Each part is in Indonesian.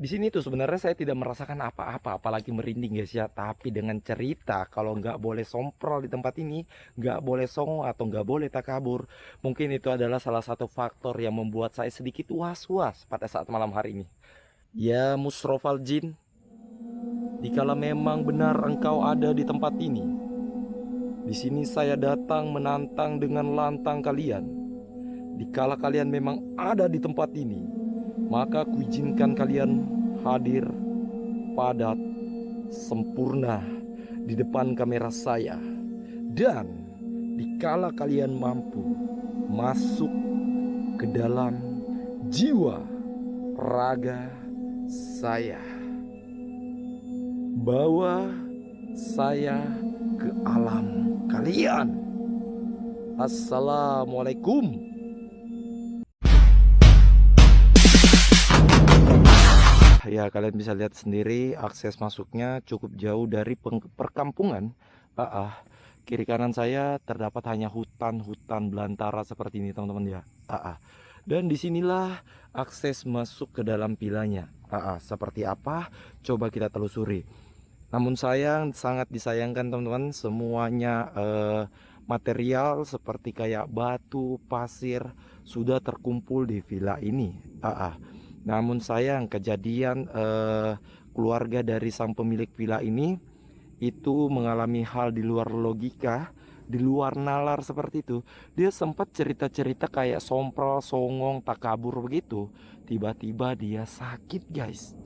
Di sini tuh sebenarnya saya tidak merasakan apa-apa, apalagi merinding guys ya. Tapi dengan cerita kalau nggak boleh somprol di tempat ini, nggak boleh songong atau nggak boleh takabur, mungkin itu adalah salah satu faktor yang membuat saya sedikit was-was pada saat malam hari ini. Ya Musrofal Jin, dikala memang benar engkau ada di tempat ini, di sini saya datang menantang dengan lantang kalian. Dikala kalian memang ada di tempat ini, maka kuizinkan kalian hadir padat sempurna di depan kamera saya. Dan dikala kalian mampu masuk ke dalam jiwa raga saya, bawa saya ke alam kalian. Assalamualaikum. Ya, kalian bisa lihat sendiri akses masuknya cukup jauh dari perkampungan. Kiri kanan saya terdapat hanya hutan-hutan belantara seperti ini teman-teman ya. Dan disinilah akses masuk ke dalam vilanya. Seperti apa? Coba kita telusuri. Namun sayang, sangat disayangkan teman-teman, semuanya material seperti kayak batu, pasir sudah terkumpul di villa ini. Namun sayang, kejadian keluarga dari sang pemilik villa ini itu mengalami hal di luar logika, di luar nalar seperti itu. Dia sempat cerita-cerita kayak somprol, songong, takabur begitu. Tiba-tiba dia sakit guys.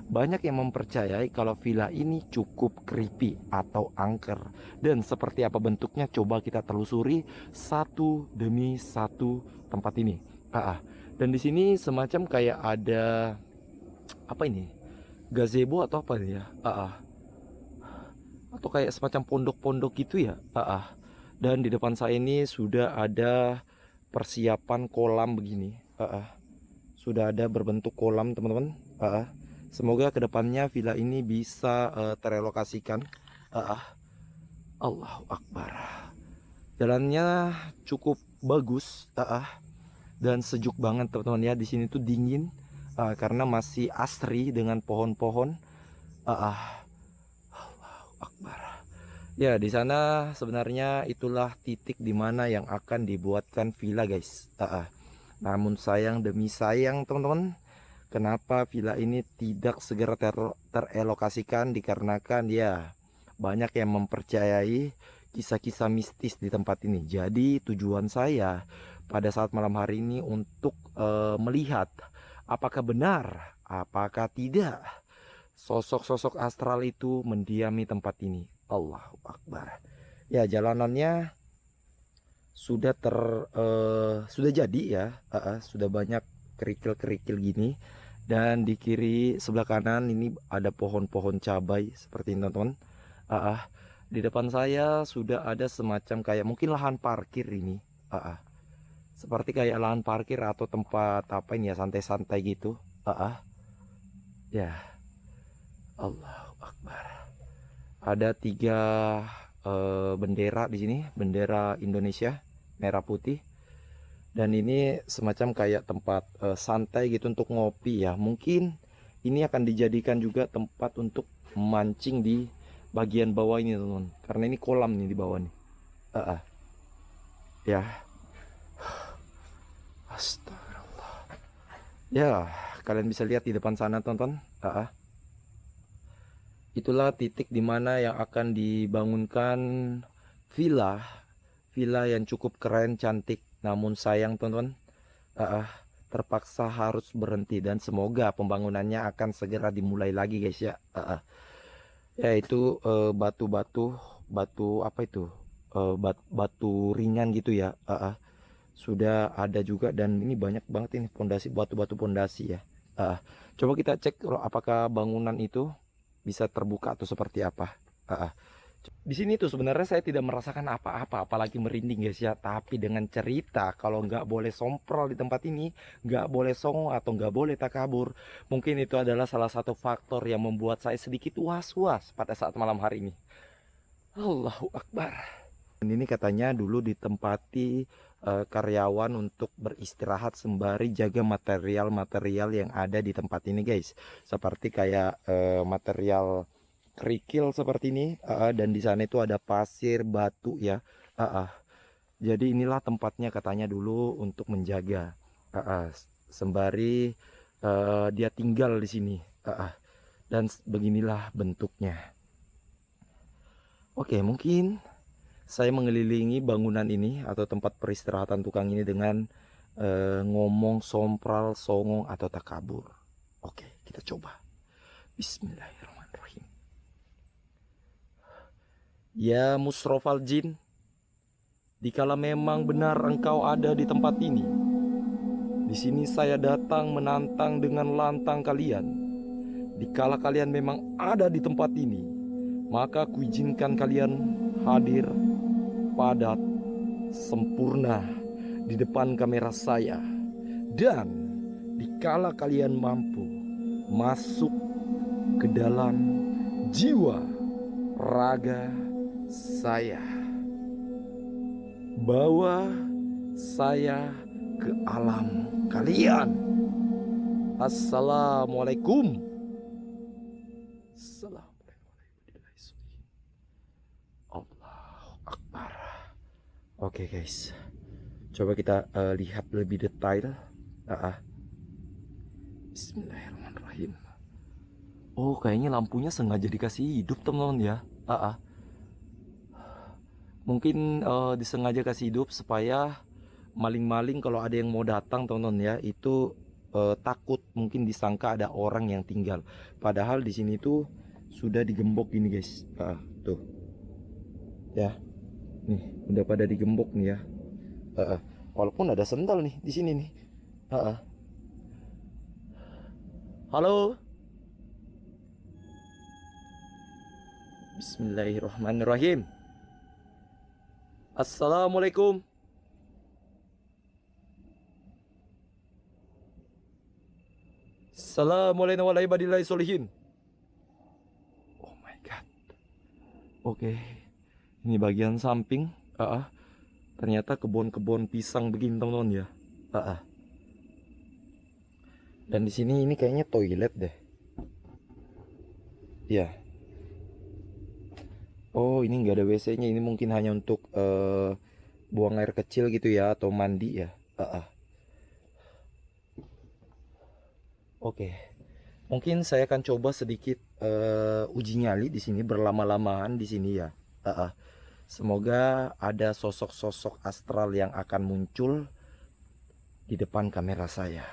Banyak yang mempercayai kalau villa ini cukup creepy atau angker. Dan seperti apa bentuknya coba kita telusuri satu demi satu tempat ini. Dan di sini semacam kayak ada apa ini? Gazebo atau apa ya? Atau kayak semacam pondok-pondok gitu ya. Dan di depan saya ini sudah ada persiapan kolam begini. Sudah ada berbentuk kolam teman-teman. Semoga kedepannya villa ini bisa terelokasikan. Allahu Akbar. Jalannya cukup bagus. Dan sejuk banget teman-teman ya. Di sini tuh dingin karena masih asri dengan pohon-pohon. Allahu Akbar. Ya, di sana sebenarnya itulah titik dimana yang akan dibuatkan villa guys. Namun sayang demi sayang teman-teman, kenapa villa ini tidak segera terelokasikan dikarenakan ya banyak yang mempercayai kisah-kisah mistis di tempat ini. Jadi tujuan saya pada saat malam hari ini untuk melihat apakah benar, apakah tidak sosok-sosok astral itu mendiami tempat ini. Allahu Akbar. Ya, jalanannya sudah jadi ya. Sudah banyak kerikil-kerikil gini. Dan di kiri sebelah kanan ini ada pohon-pohon cabai seperti ini teman-teman. Di depan saya sudah ada semacam kayak mungkin lahan parkir ini. Seperti kayak lahan parkir atau tempat apa ini ya, santai-santai gitu. Ya, Allahu Akbar. Ada 3 bendera di sini, bendera Indonesia, merah putih. Dan ini semacam kayak tempat santai gitu untuk ngopi ya. Mungkin ini akan dijadikan juga tempat untuk memancing di bagian bawah ini teman-teman. Karena ini kolam nih di bawah nih. Ya. Astagfirullah. Ya, kalian bisa lihat di depan sana teman-teman. Itulah titik dimana yang akan dibangunkan villa yang cukup keren, cantik. Namun sayang teman-teman, terpaksa harus berhenti. Dan semoga pembangunannya akan segera dimulai lagi guys ya. Yaitu batu-batu, batu apa itu, batu ringan gitu ya. Sudah ada juga. Dan ini banyak banget ini pondasi, batu-batu pondasi ya. Coba kita cek apakah bangunan itu bisa terbuka atau seperti apa. Di sini tuh sebenarnya saya tidak merasakan apa-apa, apalagi merinding guys ya. Tapi dengan cerita kalau nggak boleh somprol di tempat ini, nggak boleh songong atau nggak boleh takabur, mungkin itu adalah salah satu faktor yang membuat saya sedikit was-was pada saat malam hari ini. Allahu Akbar. Dan ini katanya dulu ditempati karyawan untuk beristirahat sembari jaga material-material yang ada di tempat ini guys. Seperti kayak material kerikil seperti ini, dan di sana itu ada pasir, batu ya. Jadi inilah tempatnya katanya dulu untuk menjaga, sembari dia tinggal di sini. Dan beginilah bentuknya. Oke, mungkin saya mengelilingi bangunan ini atau tempat peristirahatan tukang ini dengan ngomong sompral, songong atau takabur. Oke, kita coba. Bismillahirrahmanirrahim. Ya Musrofal Jin, dikala memang benar engkau ada di tempat ini, di sini saya datang menantang dengan lantang kalian. Dikala kalian memang ada di tempat ini, maka kuizinkan kalian hadir padat, sempurna di depan kamera saya. Dan dikala kalian mampu masuk ke dalam jiwa raga saya, bawa saya ke alam kalian. Assalamualaikum. Allahu Akbar. Oke guys, coba kita lihat lebih detail. Bismillahirrahmanirrahim. Oh, kayaknya lampunya sengaja dikasih hidup teman-teman ya. Mungkin disengaja kasih hidup supaya maling-maling kalau ada yang mau datang teman-teman ya, itu takut, mungkin disangka ada orang yang tinggal. Padahal di sini tuh sudah digembok gini guys. Tuh. Ya. Nih, udah pada digembok nih ya. Walaupun ada sendal nih di sini nih. Halo. Bismillahirrahmanirrahim. Assalamualaikum. Assalamualaikum warahmatullahi wabarakatuh. Oh my god. Oke. Ini bagian samping. Ternyata kebun-kebun pisang begini teman-teman ya. Dan di sini ini kayaknya toilet deh. Ya. Oh, ini nggak ada WC-nya. Ini mungkin hanya untuk buang air kecil gitu ya, atau mandi ya. Oke. Mungkin saya akan coba sedikit uji nyali di sini, berlama-lamaan di sini ya. Semoga ada sosok-sosok astral yang akan muncul di depan kamera saya.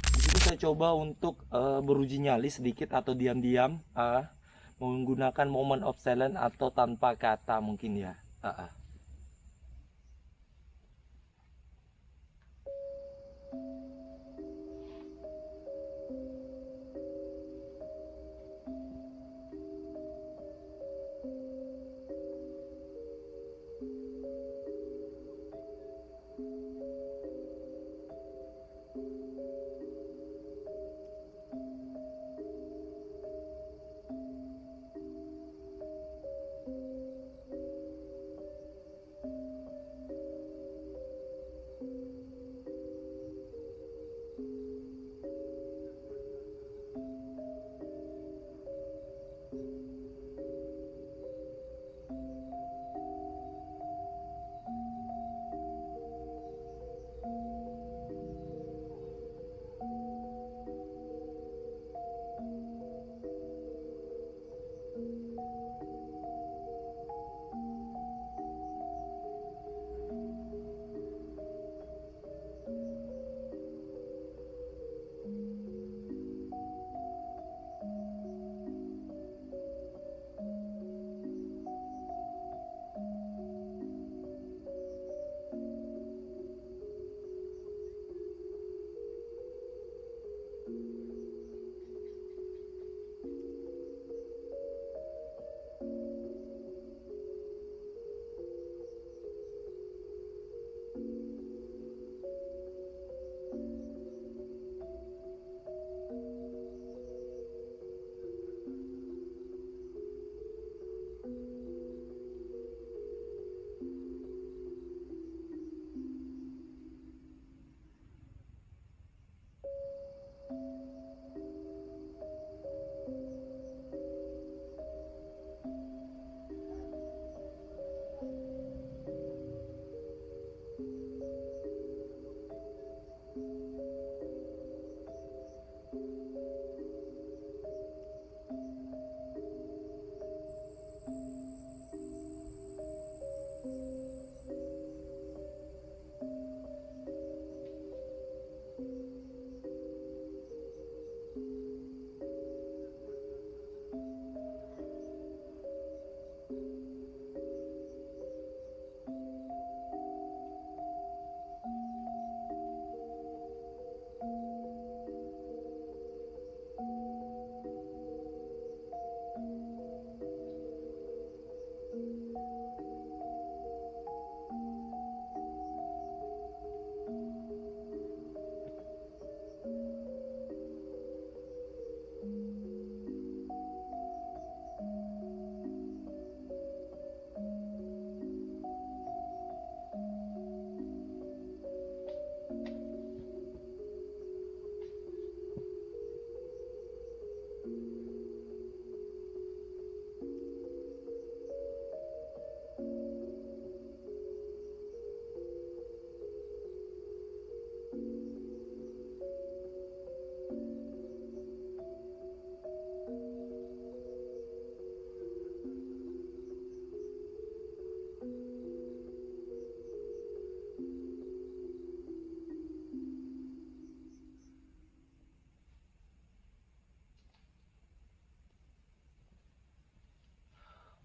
Di sini saya coba untuk beruji nyali sedikit atau diam-diam, menggunakan moment of silence atau tanpa kata mungkin ya.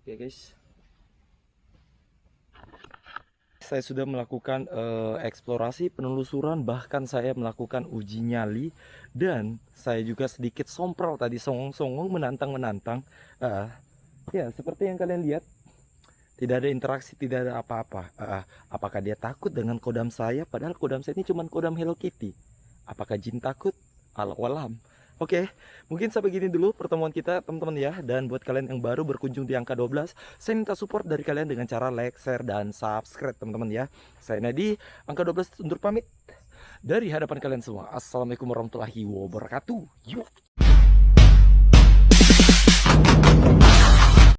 Oke guys, saya sudah melakukan eksplorasi, penelusuran, bahkan saya melakukan uji nyali, dan saya juga sedikit sompral tadi, songong-songong, menantang-menantang. Ya, seperti yang kalian lihat, tidak ada interaksi, tidak ada apa-apa. Apakah dia takut dengan kodam saya? Padahal kodam saya ini cuma kodam Hello Kitty. Apakah jin takut? Alam. Oke, mungkin sampai gini dulu pertemuan kita teman-teman ya. Dan buat kalian yang baru berkunjung di angka 12, saya minta support dari kalian dengan cara like, share, dan subscribe teman-teman ya. Saya Nadi, angka 12 undur pamit dari hadapan kalian semua. Assalamualaikum warahmatullahi wabarakatuh. Yuk.